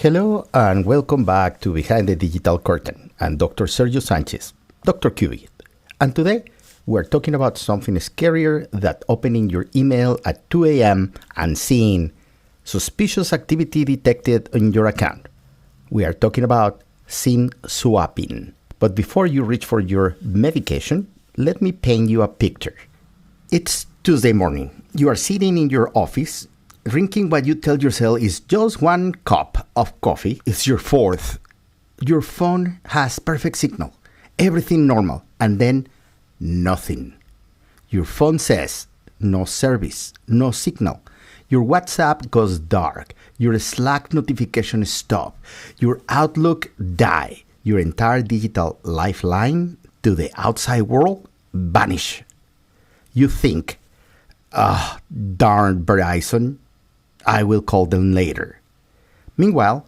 Hello and welcome back to Behind the Digital Curtain. I'm Dr. Sergio Sanchez, Dr. Qubit. And today we're talking about something scarier than opening your email at 2 a.m. and seeing suspicious activity detected on your account. We are talking about SIM swapping. But before you reach for your medication, let me paint you a picture. It's Tuesday morning. You are sitting in your office, drinking what you tell yourself is just one cup of coffee. It's your fourth. Your phone has perfect signal, everything normal, and then nothing. Your phone says, no service, no signal. Your WhatsApp goes dark. Your Slack notification stop. Your Outlook die. Your entire digital lifeline to the outside world vanish. You think, darn Verizon, I will call them later. Meanwhile,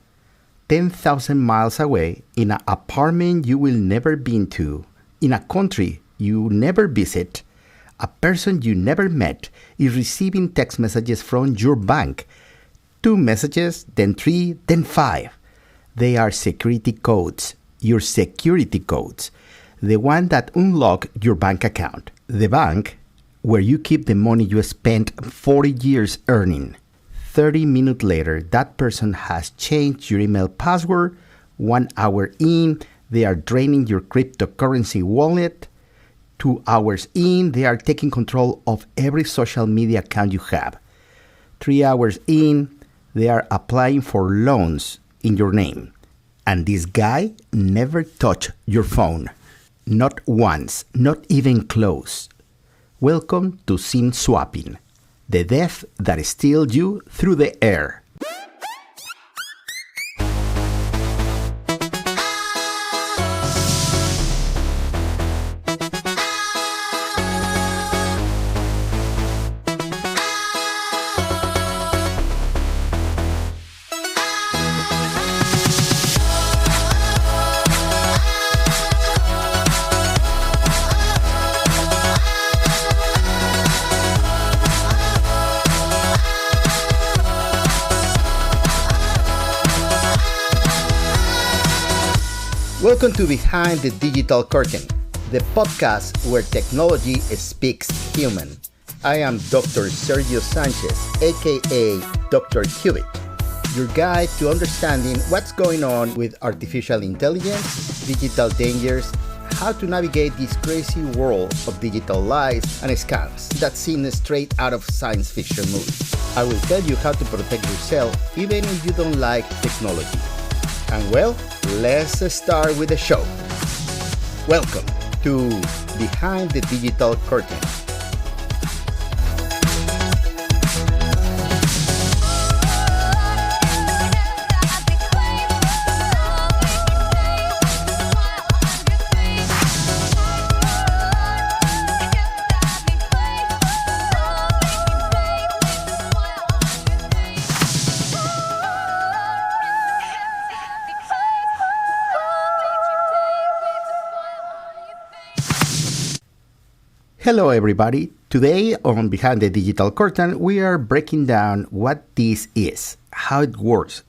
10,000 miles away, in an apartment you will never been to, in a country you never visit, a person you never met is receiving text messages from your bank. 2 messages, then 3, then 5. They are security codes, your security codes, the one that unlock your bank account, the bank where you keep the money you spent 40 years earning. 30 minutes later, that person has changed your email password. 1 hour in, they are draining your cryptocurrency wallet. 2 hours in, they are taking control of every social media account you have. 3 hours in, they are applying for loans in your name. And this guy never touched your phone. Not once, not even close. Welcome to SIM swapping, the death that steals you through the air. Welcome to Behind the Digital Curtain, the podcast where technology speaks human. I am Dr. Sergio Sanchez, aka Dr. Qubit, your guide to understanding what's going on with artificial intelligence, digital dangers, how to navigate this crazy world of digital lies and scams that seem straight out of science fiction movies. I will tell you how to protect yourself even if you don't like technology. And well, let's start with the show. Welcome to Behind the Digital Curtain. Hello everybody. Today on Behind the Digital Curtain, we are breaking down what this is, how it works,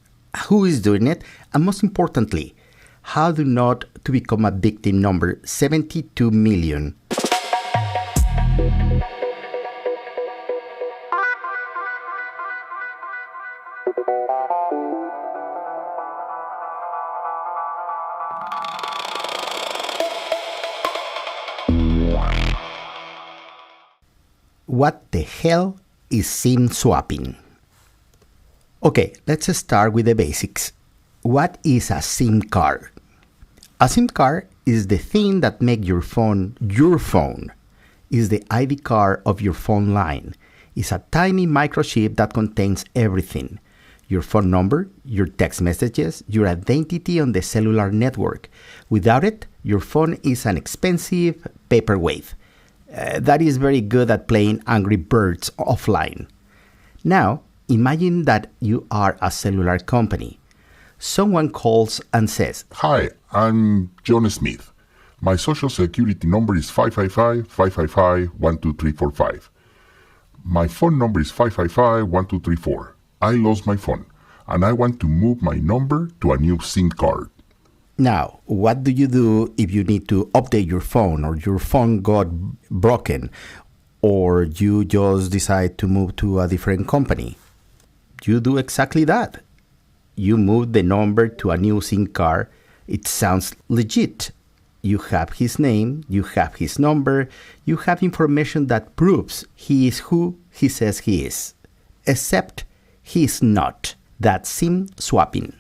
who is doing it, and most importantly, how not to become a victim number 72 million. What the hell is SIM swapping? Okay, let's start with the basics. What is a SIM card? A SIM card is the thing that makes your phone, is the ID card of your phone line. It's a tiny microchip that contains everything. Your phone number, your text messages, your identity on the cellular network. Without it, your phone is an expensive paperweight. That is very good at playing Angry Birds offline. Now, imagine that you are a cellular company. Someone calls and says, "Hi, I'm John Smith. My social security number is 555-555-12345. My phone number is 555-1234. I lost my phone. and I want to move my number to a new SIM card. Now, what do you do if you need to update your phone or your phone got broken or you just decide to move to a different company? You do exactly that. You move the number to a new SIM card. It sounds legit. You have his name, you have his number, you have information that proves he is who he says he is. Except he is not. That's SIM swapping.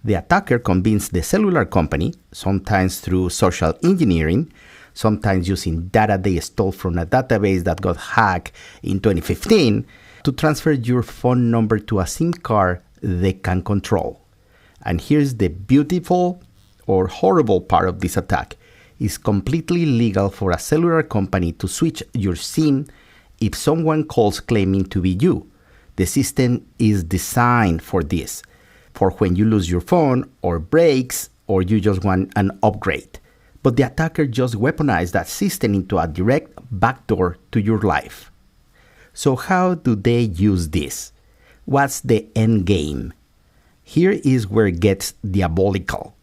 The attacker convinced the cellular company, sometimes through social engineering, sometimes using data they stole from a database that got hacked in 2015, to transfer your phone number to a SIM card they can control. And here's the beautiful or horrible part of this attack. It's completely legal for a cellular company to switch your SIM if someone calls claiming to be you. The system is designed for this, for when you lose your phone or breaks or you just want an upgrade. But the attacker just weaponized that system into a direct backdoor to your life. So how do they use this? What's the end game? Here is where it gets diabolical.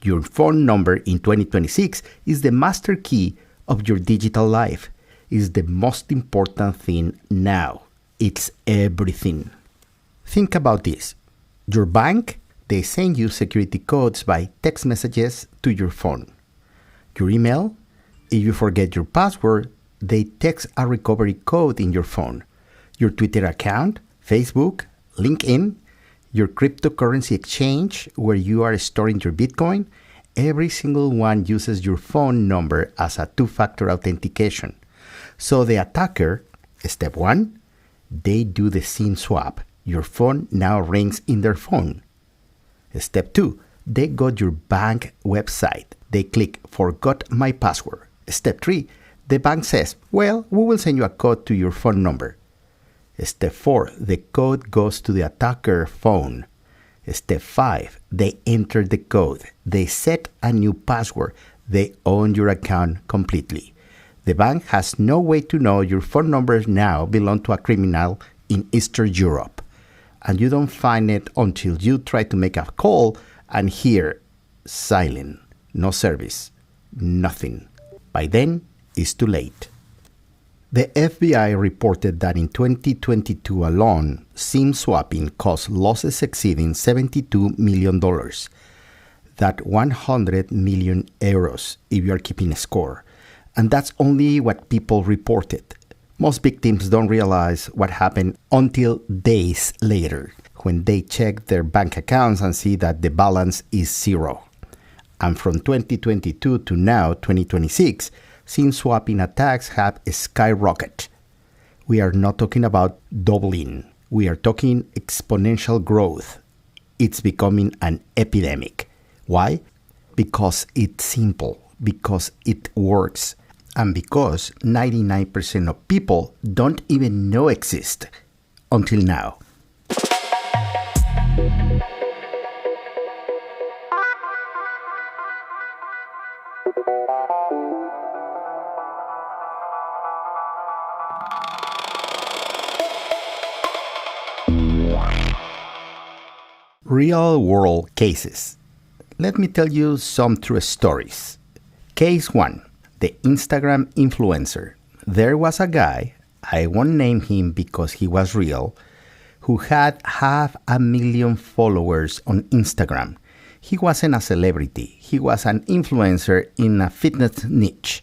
Your phone number in 2026 is the master key of your digital life. It's the most important thing now. It's everything. Think about this. Your bank, they send you security codes by text messages to your phone. Your email, if you forget your password, they text a recovery code in your phone. Your Twitter account, Facebook, LinkedIn, your cryptocurrency exchange where you are storing your Bitcoin, every single one uses your phone number as a two-factor authentication. So the attacker, step one, they do the SIM swap. Your phone now rings in their phone. Step two, they go to your bank website. They click forgot my password. Step three, the bank says, well, we will send you a code to your phone number. Step 4, the code goes to the attacker phone. Step 5, they enter the code. They set a new password. They own your account completely. The bank has no way to know your phone numbers now belong to a criminal in Eastern Europe. And you don't find it until you try to make a call and hear silent, no service, nothing. By then, it's too late. The FBI reported that in 2022 alone, SIM swapping caused losses exceeding $72 million. That's 100 million euros if you are keeping a score. And that's only what people reported. Most victims don't realize what happened until days later, when they check their bank accounts and see that the balance is zero. And from 2022 to now, 2026, SIM swapping attacks have skyrocketed. We are not talking about doubling. We are talking exponential growth. It's becoming an epidemic. Why? Because it's simple, because it works, and because 99% of people don't even know exist until now. Real-world cases. Let me tell you some true stories. Case 1. The Instagram influencer. There was a guy, I won't name him because he was real, who had 500,000 followers on Instagram. He wasn't a celebrity. He was an influencer in a fitness niche.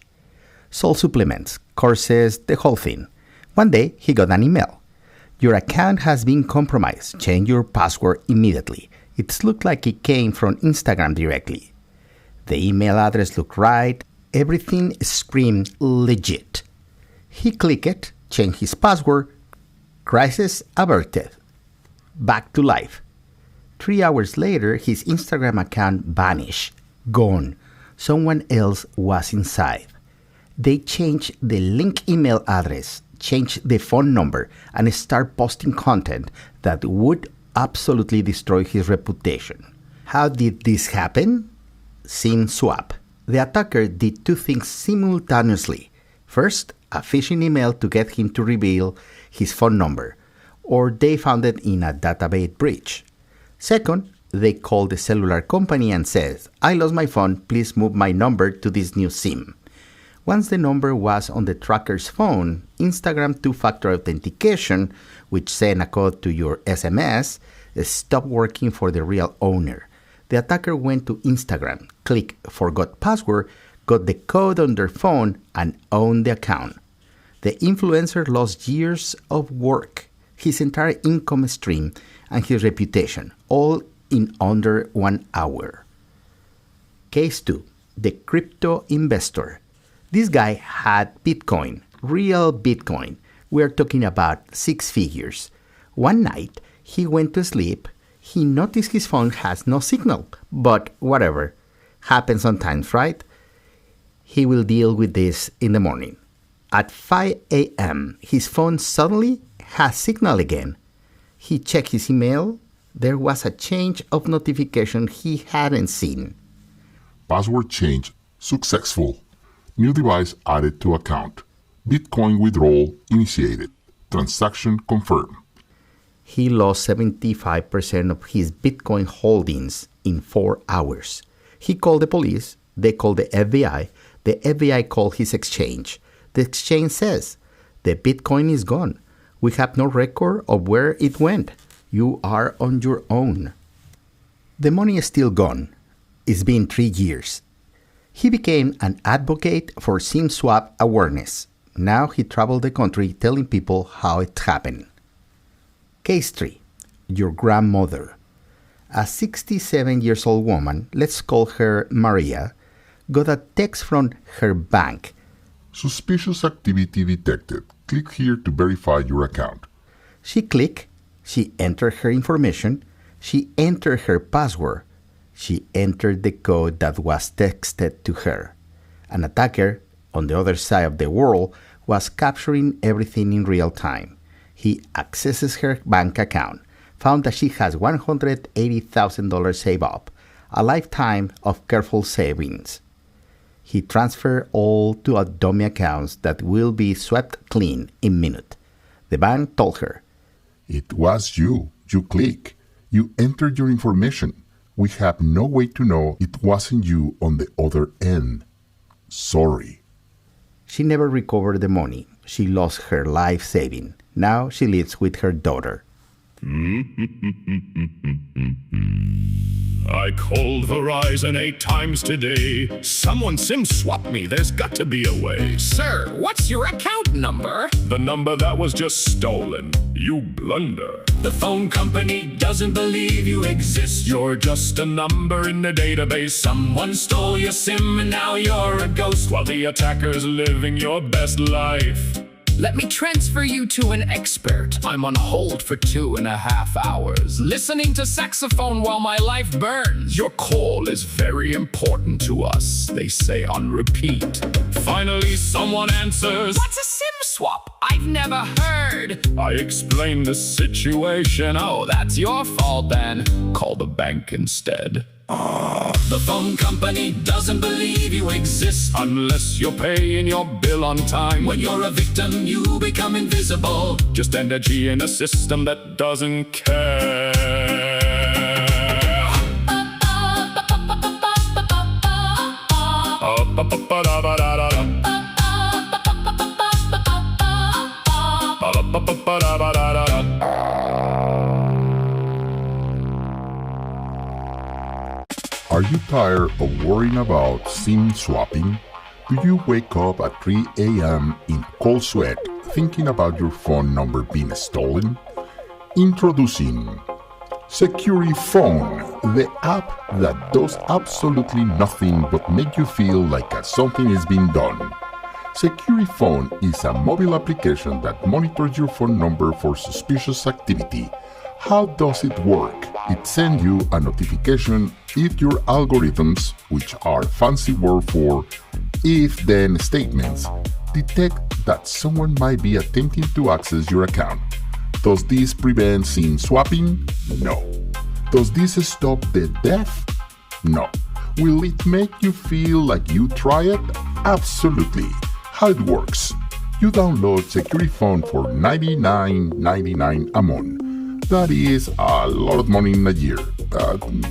Sold supplements, courses, the whole thing. One day, he got an email. Your account has been compromised. Change your password immediately. It looked like it came from Instagram directly. The email address looked right. Everything screamed legit. He clicked it, changed his password. Crisis averted. Back to life. 3 hours later, his Instagram account vanished. Gone. Someone else was inside. They changed the link email address, changed the phone number, and start posting content that would absolutely destroy his reputation. How did this happen? SIM swap. The attacker did two things simultaneously. First, a phishing email to get him to reveal his phone number, or they found it in a database breach. Second, they call the cellular company and says, I lost my phone, please move my number to this new SIM. Once the number was on the tracker's phone, Instagram two-factor authentication, which sent a code to your SMS, stopped working for the real owner. The attacker went to Instagram, clicked Forgot Password, got the code on their phone, and owned the account. The influencer lost years of work, his entire income stream, and his reputation, all in under 1 hour. Case 2. The crypto investor. This guy had Bitcoin, real Bitcoin. We are talking about 6 figures. One night, he went to sleep. He noticed his phone has no signal, but whatever. Happens sometimes, right? He will deal with this in the morning. At 5 a.m., his phone suddenly has signal again. He checked his email. There was a change of notification he hadn't seen. Password change successful. New device added to account. Bitcoin withdrawal initiated. Transaction confirmed. He lost 75% of his Bitcoin holdings in 4 hours. He called the police. They called the FBI. The FBI called his exchange. The exchange says, the Bitcoin is gone. We have no record of where it went. You are on your own. The money is still gone. It's been 3 years. He became an advocate for SIM swap awareness. Now he traveled the country telling people how it happened. Case 3. Your grandmother. A 67-year-old woman, let's call her Maria, got a text from her bank. Suspicious activity detected. Click here to verify your account. She clicked. She entered her information. She entered her password. She entered the code that was texted to her. An attacker, on the other side of the world, was capturing everything in real time. He accesses her bank account, found that she has $180,000 saved up, a lifetime of careful savings. He transferred all to a dummy accounts that will be swept clean in minutes. The bank told her, It was you. You click. You entered your information. We have no way to know it wasn't you on the other end. Sorry. She never recovered the money. She lost her life saving. Now she lives with her daughter. I called Verizon 8 times today. Someone SIM swapped me. There's got to be a way. Sir, what's your account number? The number that was just stolen. You blunder. The phone company doesn't believe you exist. You're just a number in the database. Someone stole your SIM and now you're a ghost. While the attacker's living your best life. Let me transfer you to an expert. I'm on hold for 2.5 hours, listening to saxophone while my life burns. Your call is very important to us, they say on repeat. Finally, someone answers. What's a SIM swap? I've never heard. I explain the situation. Oh, that's your fault then. Call the bank instead. The phone company doesn't believe you exist unless you're paying your bill on time. When you're a victim, you become invisible. Just energy in a system that doesn't care. Are you tired of worrying about SIM swapping? Do you wake up at 3 a.m. in cold sweat thinking about your phone number being stolen? Introducing Security Phone, the app that does absolutely nothing but make you feel like something is being done. Security Phone is a mobile application that monitors your phone number for suspicious activity. How does it work? It sends you a notification if your algorithms, which are fancy word for if-then statements, detect that someone might be attempting to access your account. Does this prevent SIM swapping? No. Does this stop the theft? No. Will it make you feel like you try it? Absolutely. How it works? You download Security Phone for $99.99 a month. That is a lot of money in a year.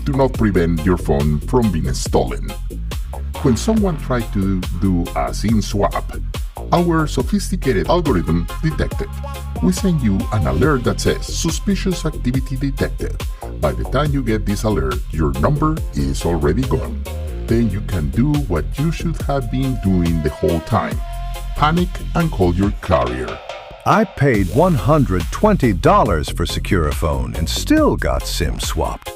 Do not prevent your phone from being stolen. When someone tries to do a SIM swap, our sophisticated algorithm detected. We send you an alert that says suspicious activity detected. By the time you get this alert, your number is already gone. Then you can do what you should have been doing the whole time. Panic and call your carrier. I paid $120 for Securifone and still got SIM swapped.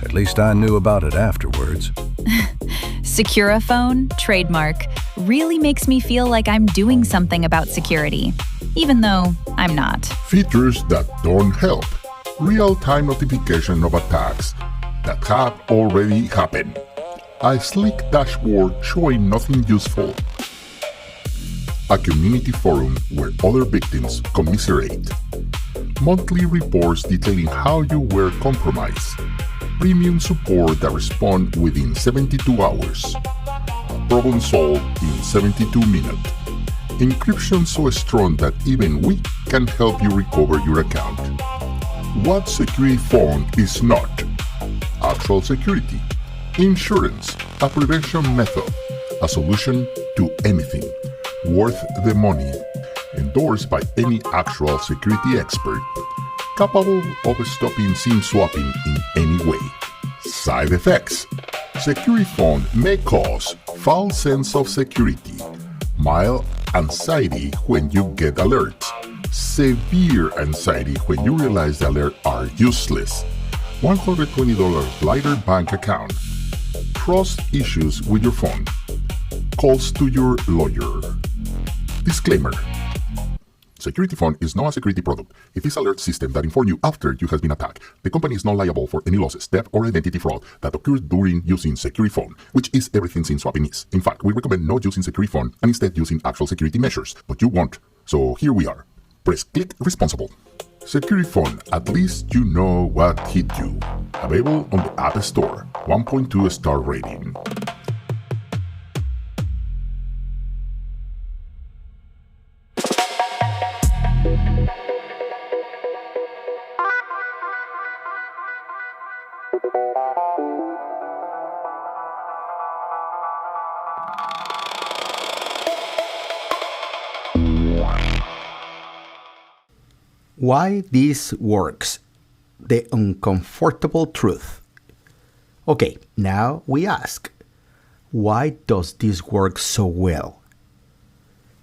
At least I knew about it afterwards. Securifone, trademark, really makes me feel like I'm doing something about security, even though I'm not. Features that don't help. Real-time notification of attacks that have already happened. A sleek dashboard showing nothing useful. A community forum where other victims commiserate. Monthly reports detailing how you were compromised. Premium support that responds within 72 hours. Problem solved in 72 minutes. Encryption so strong that even we can help you recover your account. What Securifone is not? Actual security. Insurance, a prevention method, a solution to anything. Worth the money. Endorsed by any actual security expert. Capable of stopping SIM swapping in any way. Side effects. Securifone may cause false sense of security, mild anxiety when you get alerts, severe anxiety when you realize the alerts are useless, $120 lighter bank account, trust issues with your phone, calls to your lawyer. Disclaimer. Securifone is not a security product. It is an alert system that informs you after you have been attacked. The company is not liable for any losses, theft, or identity fraud that occurs during using Securifone, which is everything SIM swapping is. In fact, we recommend not using Securifone and instead using actual security measures, but you won't. So here we are. Press click responsible. Securifone, at least you know what hit you. Available on the App Store. 1.2 star rating. Why this works? The uncomfortable truth. Okay, now we ask, why does this work so well?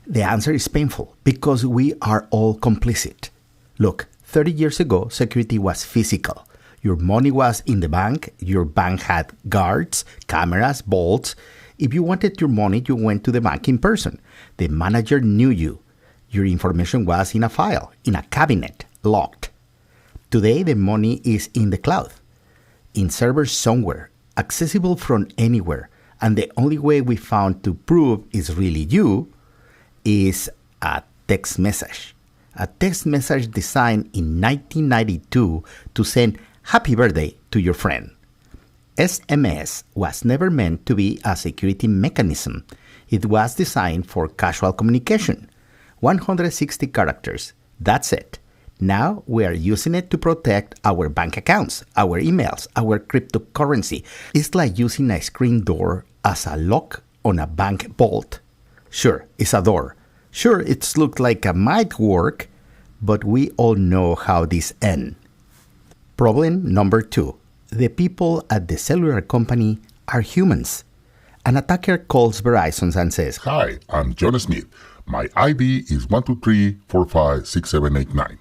The answer is painful, because we are all complicit. Look, 30 years ago, security was physical. Your money was in the bank, your bank had guards, cameras, vaults. If you wanted your money, you went to the bank in person. The manager knew you. Your information was in a file, in a cabinet, locked. Today, the money is in the cloud, in servers somewhere, accessible from anywhere. And the only way we found to prove it's really you is a text message. A text message designed in 1992 to send happy birthday to your friend. SMS was never meant to be a security mechanism. It was designed for casual communication. 160 characters. That's it. Now we are using it to protect our bank accounts, our emails, our cryptocurrency. It's like using a screen door as a lock on a bank vault. Sure, it's a door. Sure, it looks like it might work, but we all know how this ends. Problem number 2. The people at the cellular company are humans. An attacker calls Verizon and says, Hi, I'm John Smith. My ID is 123456789.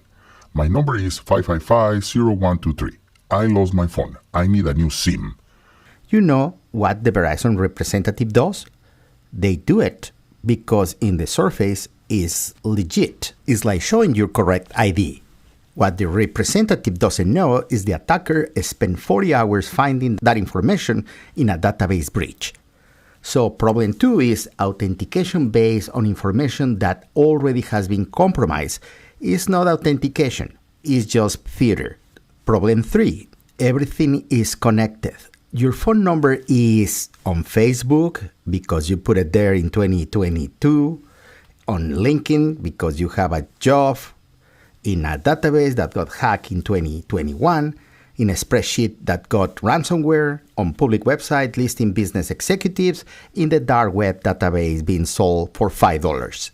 My number is 5550123. I lost my phone. I need a new SIM. You know what the Verizon representative does? They do it because in the surface is legit. It's like showing your correct ID. What the representative doesn't know is the attacker spent 40 hours finding that information in a database breach. So problem 2 is authentication based on information that already has been compromised. It's not authentication, it's just theater. Problem 3, everything is connected. Your phone number is on Facebook because you put it there in 2022, on LinkedIn because you have a job, in a database that got hacked in 2021, in a spreadsheet that got ransomware, on public website listing business executives, in the dark web database being sold for $5.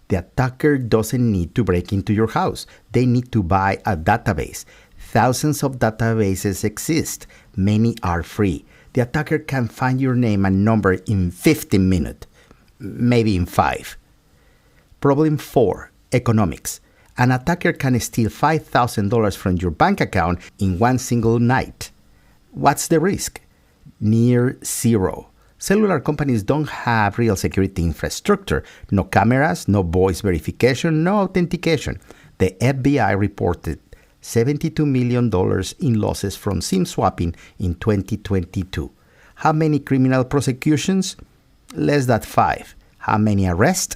The attacker doesn't need to break into your house. They need to buy a database. Thousands of databases exist. Many are free. The attacker can find your name and number in 15 minutes, maybe in 5. Problem 4, economics. An attacker can steal $5,000 from your bank account in one single night. What's the risk? Near zero. Cellular companies don't have real security infrastructure. No cameras, no voice verification, no authentication. The FBI reported $72 million in losses from SIM swapping in 2022. How many criminal prosecutions? Less than 5. How many arrests?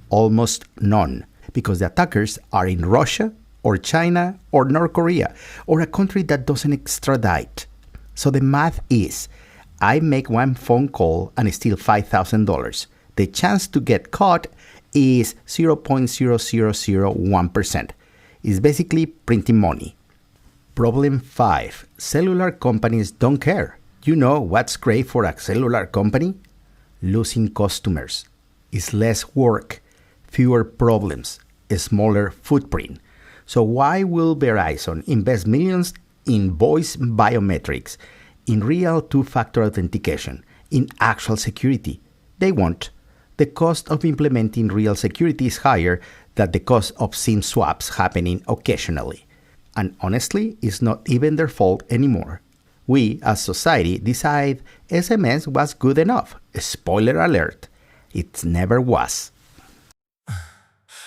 Almost none. Because the attackers are in Russia or China or North Korea or a country that doesn't extradite. So the math is, I make one phone call and steal $5,000. The chance to get caught is 0.0001%. It's basically printing money. Problem 5. Cellular companies don't care. You know what's great for a cellular company? Losing customers. It's less work. Fewer problems, a smaller footprint. So why will Verizon invest millions in voice biometrics, in real two-factor authentication, in actual security? They won't. The cost of implementing real security is higher than the cost of SIM swaps happening occasionally. And honestly, it's not even their fault anymore. We, as society, decide SMS was good enough. Spoiler alert, it never was.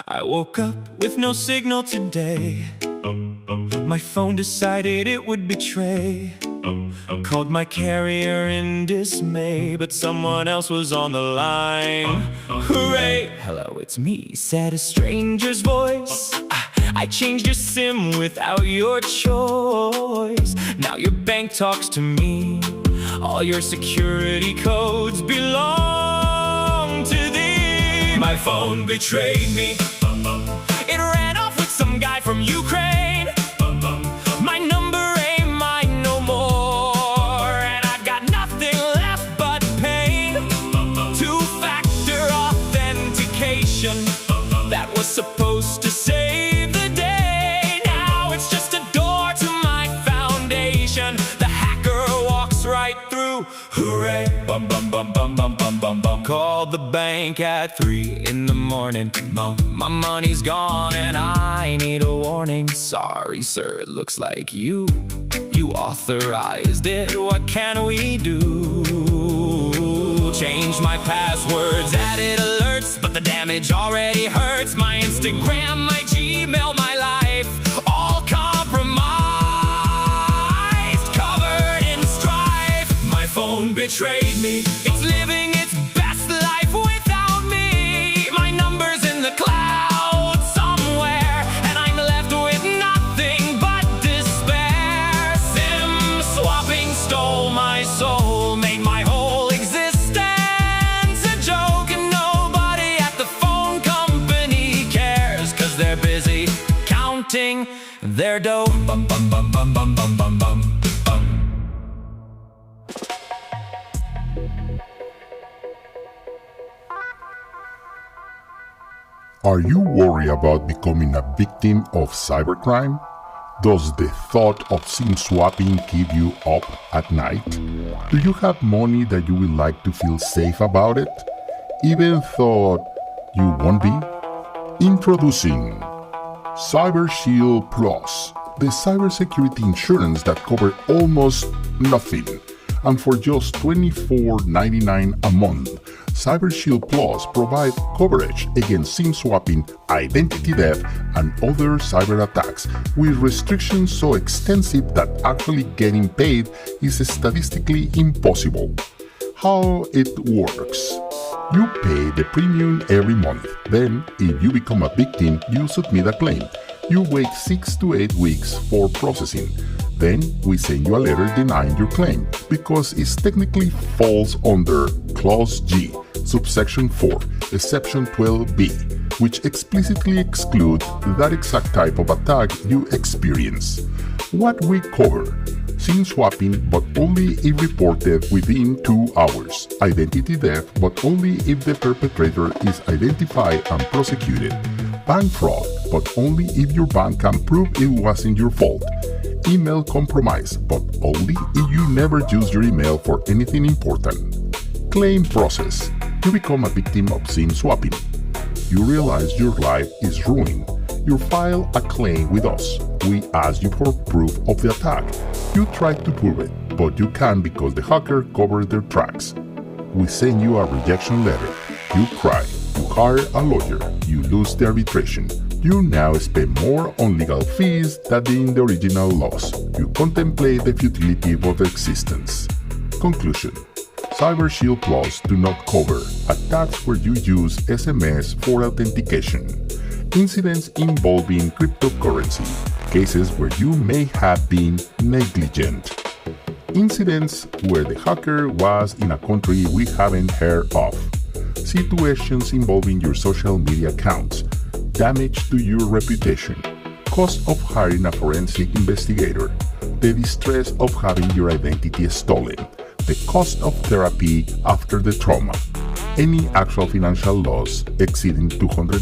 I woke up with no signal today. My phone decided it would betray. Called my carrier in dismay, but someone else was on the line. Hooray! Hello, it's me, said a stranger's voice. I changed your SIM without your choice. Now your bank talks to me. All your security codes belong to thee. My phone betrayed me. It ran off with some guy from Ukraine. My number ain't mine no more, and I've got nothing left but pain. Two-factor authentication that was supposed to save the day. Now it's just a door to my foundation. The hacker walks right through. Hooray! Bum bum bum bum bum bum bum bum. Called the bank at 3 in the morning. My money's gone and I need a warning. Sorry, sir, it looks like you authorized it. What can we do? Change my passwords, added alerts, but the damage already hurts. My Instagram, my Gmail, my life, all compromised, covered in strife. My phone betrayed me. It's living its best life without me. My number's in the cloud somewhere, and I'm left with nothing but despair. SIM swapping stole my soul, made my whole existence a joke, and nobody at the phone company cares, 'cause they're busy counting their dough. Bum bum bum bum bum bum bum bum. Are you worried about becoming a victim of cybercrime? Does the thought of SIM swapping keep you up at night? Do you have money that you would like to feel safe about it, even though you won't be? Introducing Cyber Shield Plus, the cybersecurity insurance that covers almost nothing. And for just $24.99 a month, Cyber Shield Plus provides coverage against SIM swapping, identity theft, and other cyber attacks, with restrictions so extensive that actually getting paid is statistically impossible. How it works? You pay the premium every month. Then, if you become a victim, you submit a claim. You wait 6 to 8 weeks for processing. Then we send you a letter denying your claim because it technically falls under Clause G, subsection 4, exception 12B. which explicitly exclude that exact type of attack you experience. What we cover: SIM swapping, but only if reported within 2 hours. Identity theft, but only if the perpetrator is identified and prosecuted. Bank fraud, but only if your bank can prove it wasn't your fault. Email compromise, but only if you never use your email for anything important. Claim process. You become a victim of SIM swapping. You realize your life is ruined. You file a claim with us. We ask you for proof of the attack. You try to prove it, but you can't because the hacker covered their tracks. We send you a rejection letter. You cry. You hire a lawyer. You lose the arbitration. You now spend more on legal fees than in the original loss. You contemplate the futility of existence. Conclusion: Cyber Shield Plus do not cover attacks where you use SMS for authentication, incidents involving cryptocurrency, cases where you may have been negligent, incidents where the hacker was in a country we haven't heard of, situations involving your social media accounts, damage to your reputation, cost of hiring a forensic investigator, the distress of having your identity stolen, the cost of therapy after the trauma, any actual financial loss exceeding $200,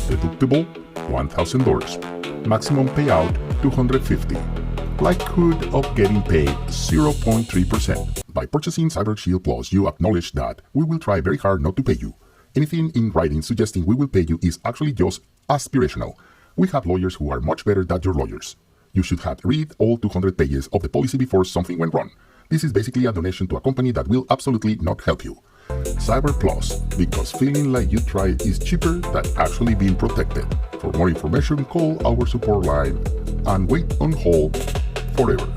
deductible $1,000, maximum payout $250, likelihood of getting paid 0.3%. By purchasing Cyber Shield Plus, you acknowledge that we will try very hard not to pay you. Anything in writing suggesting we will pay you is actually just aspirational. We have lawyers who are much better than your lawyers. You should have read all 200 pages of the policy before something went wrong. This is basically a donation to a company that will absolutely not help you. Cyber Plus, because feeling like you tried is cheaper than actually being protected. For more information, call our support line and wait on hold forever.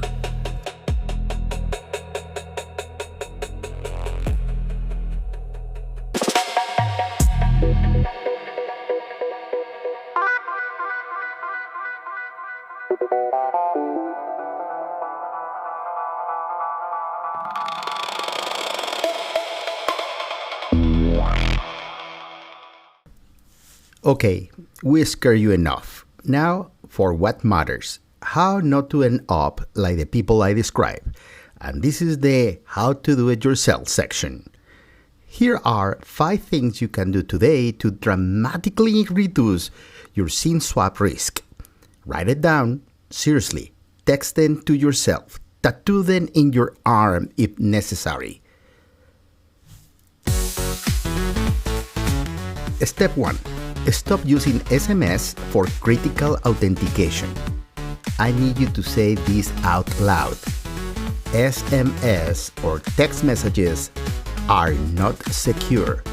Okay, we scare you enough. Now for what matters: how not to end up like the people I describe. And this is the how to do it yourself section. Here are 5 things you can do today to dramatically reduce your SIM swap risk. Write it down. Seriously, text them to yourself. Tattoo them in your arm if necessary. Step 1. Stop using SMS for critical authentication. I need you to say this out loud. SMS or text messages are not secure.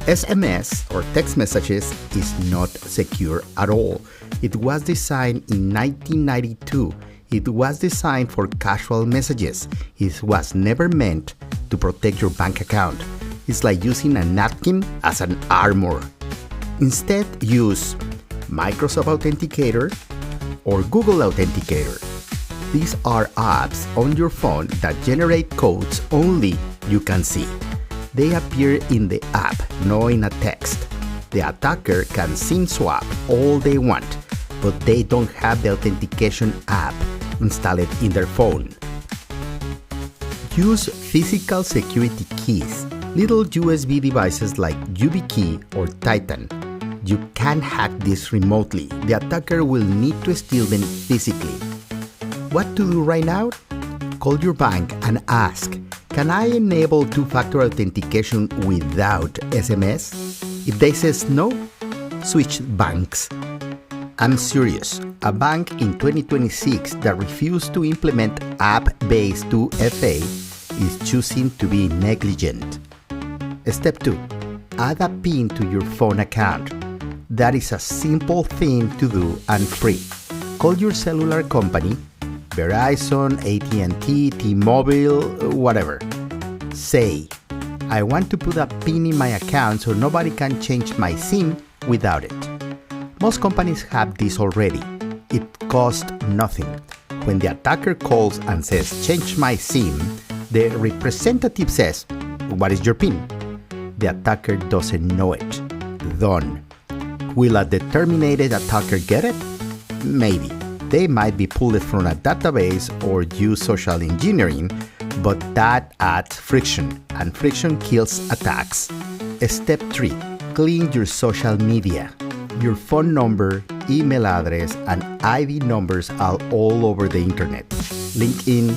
SMS or text messages is not secure at all. It was designed in 1992. It was designed for casual messages. It was never meant to protect your bank account. It's like using a napkin as an armor. Instead, use Microsoft Authenticator or Google Authenticator. These are apps on your phone that generate codes only you can see. They appear in the app, not in a text. The attacker can SIM swap all they want, but they don't have the authentication app installed in their phone. Use physical security keys, little USB devices like YubiKey or Titan. You can't hack this remotely. The attacker will need to steal them physically. What to do right now? Call your bank and ask, can I enable two-factor authentication without SMS? If they says no, switch banks. I'm serious. A bank in 2026 that refused to implement app-based 2FA is choosing to be negligent. Step 2. Add a PIN to your phone account. That is a simple thing to do and free. Call your cellular company, Verizon, AT&T, T-Mobile, whatever. Say, I want to put a PIN in my account so nobody can change my SIM without it. Most companies have this already. It costs nothing. When the attacker calls and says, change my SIM, the representative says, what is your PIN? The attacker doesn't know it. Done. Will a determined attacker get it? Maybe. They might be pulled from a database or use social engineering, but that adds friction, and friction kills attacks. Step 3. Clean your social media. Your phone number, email address, and ID numbers are all over the internet. LinkedIn,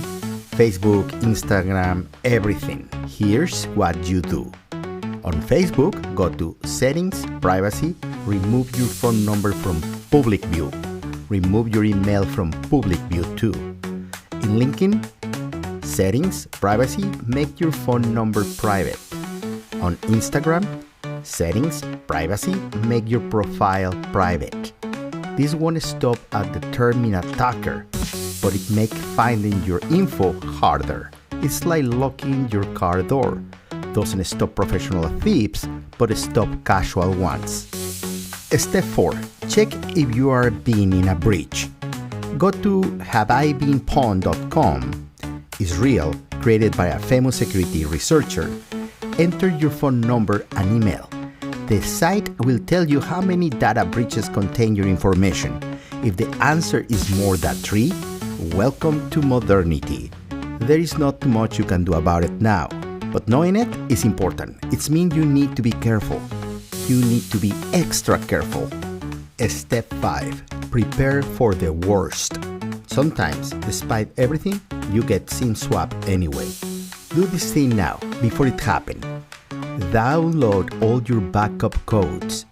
Facebook, Instagram, everything. Here's what you do. On Facebook, go to Settings, Privacy, remove your phone number from public view. Remove your email from public view too. In LinkedIn, Settings, Privacy, make your phone number private. On Instagram, Settings, Privacy, make your profile private. This won't stop a determined attacker, but it makes finding your info harder. It's like locking your car door. Doesn't stop professional thieves, but stop casual ones. Step 4. Check if you are being in a breach. Go to haveibeenpwned.com. It's real, created by a famous security researcher. Enter your phone number and email. The site will tell you how many data breaches contain your information. If the answer is more than 3, welcome to modernity. There is not much you can do about it now, but knowing it is important. It means you need to be careful. You need to be extra careful. Step 5. Prepare for the worst. Sometimes, despite everything, you get SIM swap anyway. Do this thing now, before it happens. Download all your backup codes.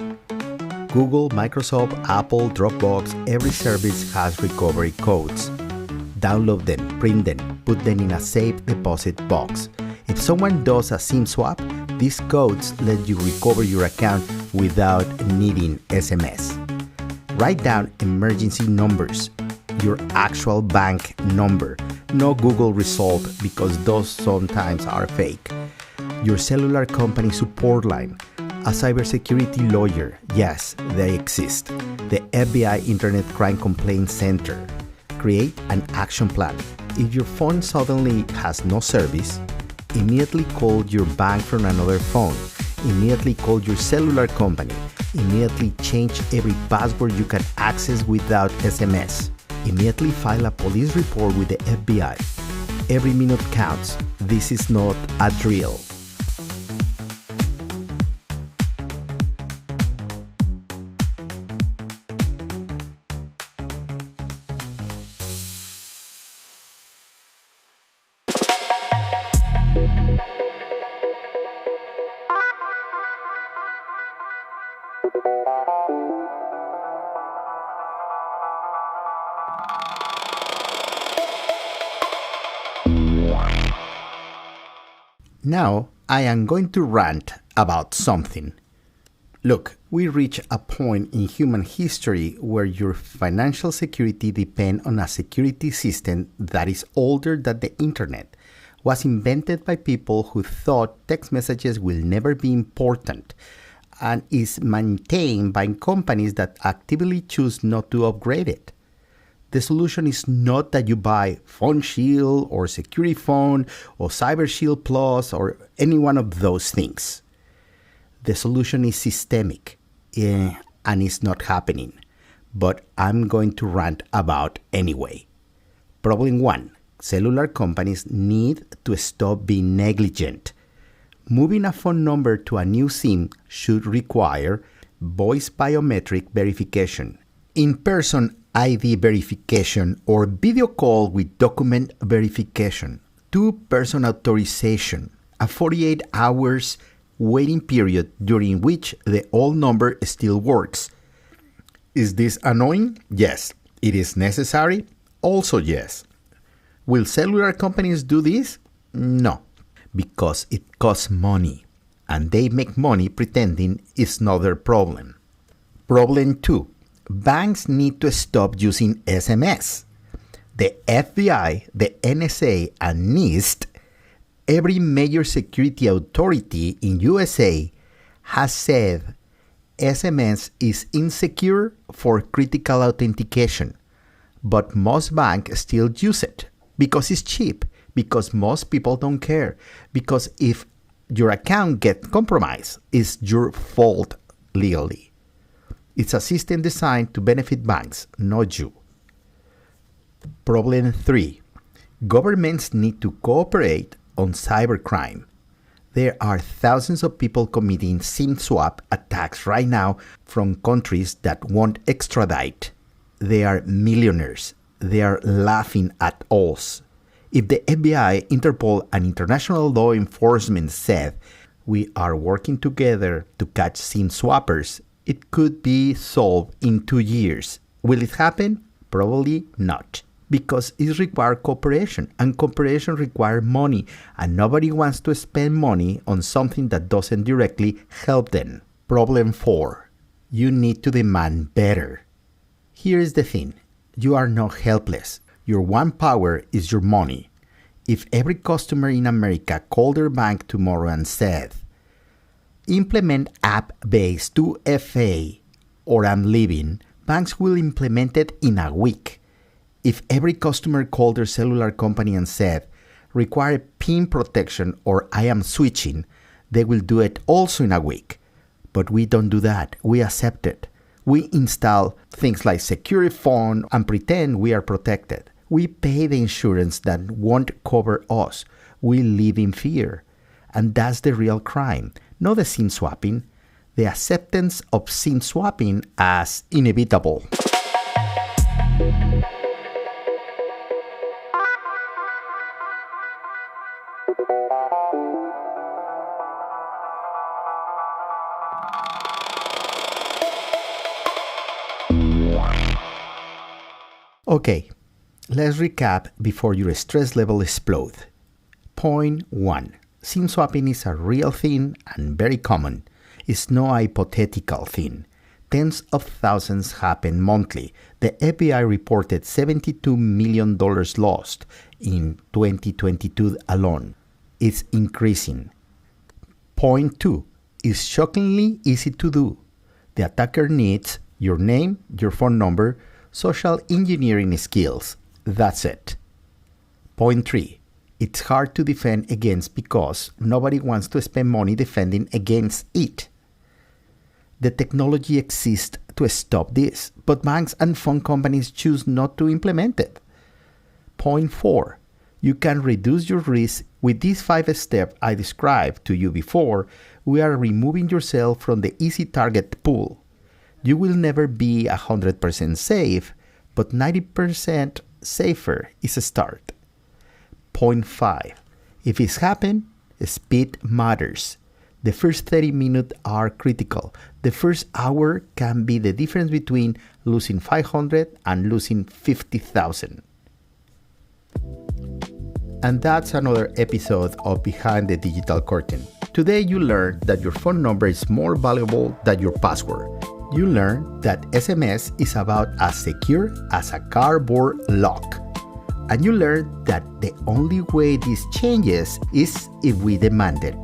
Google, Microsoft, Apple, Dropbox, every service has recovery codes. Download them, print them, put them in a safe deposit box. If someone does a SIM swap, these codes let you recover your account without needing SMS. Write down emergency numbers, your actual bank number, no Google result because those sometimes are fake. Your cellular company support line, a cybersecurity lawyer, yes, they exist. The FBI Internet Crime Complaint Center. Create an action plan. If your phone suddenly has no service, immediately call your bank from another phone. Immediately call your cellular company. Immediately change every password you can access without SMS. Immediately file a police report with the FBI. Every minute counts. This is not a drill. Now, I am going to rant about something. Look, we reach a point in human history where your financial security depends on a security system that is older than the internet, was invented by people who thought text messages will never be important, and is maintained by companies that actively choose not to upgrade it. The solution is not that you buy Phone Shield or Security Phone or Cyber Shield Plus or any one of those things. The solution is systemic and it's not happening, but I'm going to rant about anyway. Problem 1. Cellular companies need to stop being negligent. Moving a phone number to a new SIM should require voice biometric verification, in-person ID verification, or video call with document verification, two-person authorization, a 48 hours waiting period during which the old number still works. Is this annoying? Yes. It is necessary? Also yes. Will cellular companies do this? No, because it costs money, and they make money pretending it's not their problem. Problem 2. Banks need to stop using SMS. The FBI, the NSA, and NIST, every major security authority in USA, has said SMS is insecure for critical authentication, but most banks still use it because it's cheap, because most people don't care, because if your account gets compromised, it's your fault legally. It's a system designed to benefit banks, not you. Problem 3. Governments need to cooperate on cybercrime. There are thousands of people committing SIM swap attacks right now from countries that won't extradite. They are millionaires. They are laughing at us. If the FBI, Interpol, and international law enforcement said, "We are working together to catch SIM swappers," it could be solved in 2 years. Will it happen? Probably not. Because it requires cooperation, and cooperation requires money, and nobody wants to spend money on something that doesn't directly help them. Problem 4. You need to demand better. Here is the thing. You are not helpless. Your one power is your money. If every customer in America called their bank tomorrow and said, "Implement app-based 2FA or I'm leaving," banks will implement it in a week. If every customer called their cellular company and said, "Require PIN protection or I am switching," they will do it also in a week. But we don't do that. We accept it. We install things like secure phone and pretend we are protected. We pay the insurance that won't cover us. We live in fear. And that's the real crime, not the SIM swapping, the acceptance of SIM swapping as inevitable. Okay, let's recap before your stress level explodes. Point 1. SIM swapping is a real thing and very common. It's no hypothetical thing. Tens of thousands happen monthly. The FBI reported $72 million lost in 2022 alone. It's increasing. Point 2. It's shockingly easy to do. The attacker needs your name, your phone number, social engineering skills. That's it. Point 3. It's hard to defend against because nobody wants to spend money defending against it. The technology exists to stop this, but banks and phone companies choose not to implement it. Point 4. You can reduce your risk with these 5 steps I described to you before. We are removing yourself from the easy target pool. You will never be 100% safe, but 90% safer is a start. Point 5. If it's happened, speed matters. The first 30 minutes are critical. The first hour can be the difference between losing 500 and losing 50,000. And that's another episode of Behind the Digital Curtain. Today you learned that your phone number is more valuable than your password. You learned that SMS is about as secure as a cardboard lock. And you learned that the only way this changes is if we demand it.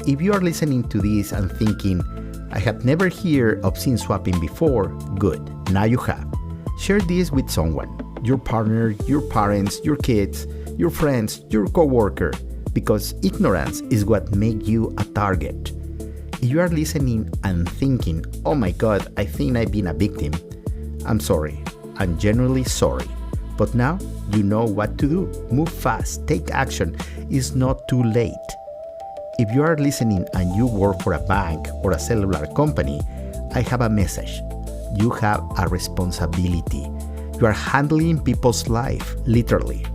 If you are listening to this and thinking, "I have never heard of SIM swapping before," good, now you have. Share this with someone, your partner, your parents, your kids, your friends, your coworker, because ignorance is what makes you a target. If you are listening and thinking, "Oh my God, I think I've been a victim," I'm sorry. I'm genuinely sorry. But now you know what to do. Move fast, take action. It's not too late. If you are listening and you work for a bank or a cellular company, I have a message. You have a responsibility. You are handling people's life, literally.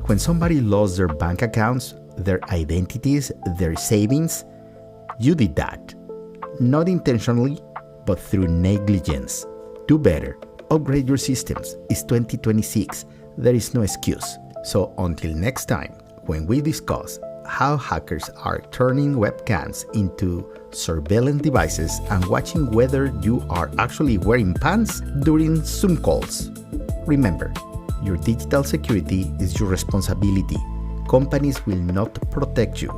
When somebody lost their bank accounts, their identities, their savings, you did that. Not intentionally, but through negligence. Do better. Upgrade your systems. It's 2026. There is no excuse. So until next time, when we discuss how hackers are turning webcams into surveillance devices and watching whether you are actually wearing pants during Zoom calls. Remember, your digital security is your responsibility. Companies will not protect you.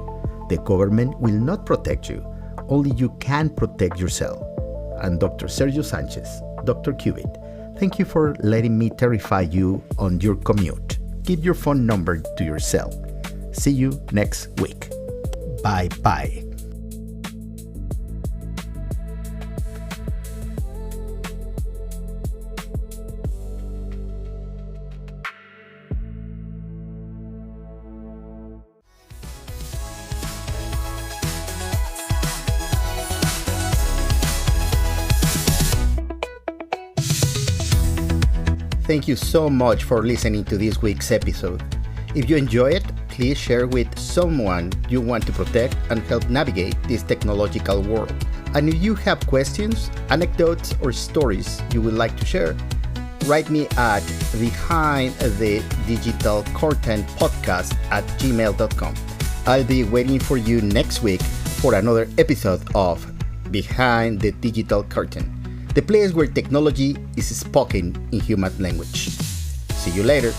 The government will not protect you. Only you can protect yourself. I'm Dr. Sergio Sanchez, Dr. Qubit. Thank you for letting me terrify you on your commute. Keep your phone number to yourself. See you next week. Bye-bye. thank you so much for listening to this week's episode. If you enjoy it, please share with someone you want to protect and help navigate this technological world. And if you have questions, anecdotes, or stories you would like to share, write me at behindthedigitalcurtainpodcast@gmail.com. I'll be waiting for you next week for another episode of Behind the Digital Curtain, the place where technology is spoken in human language. See you later.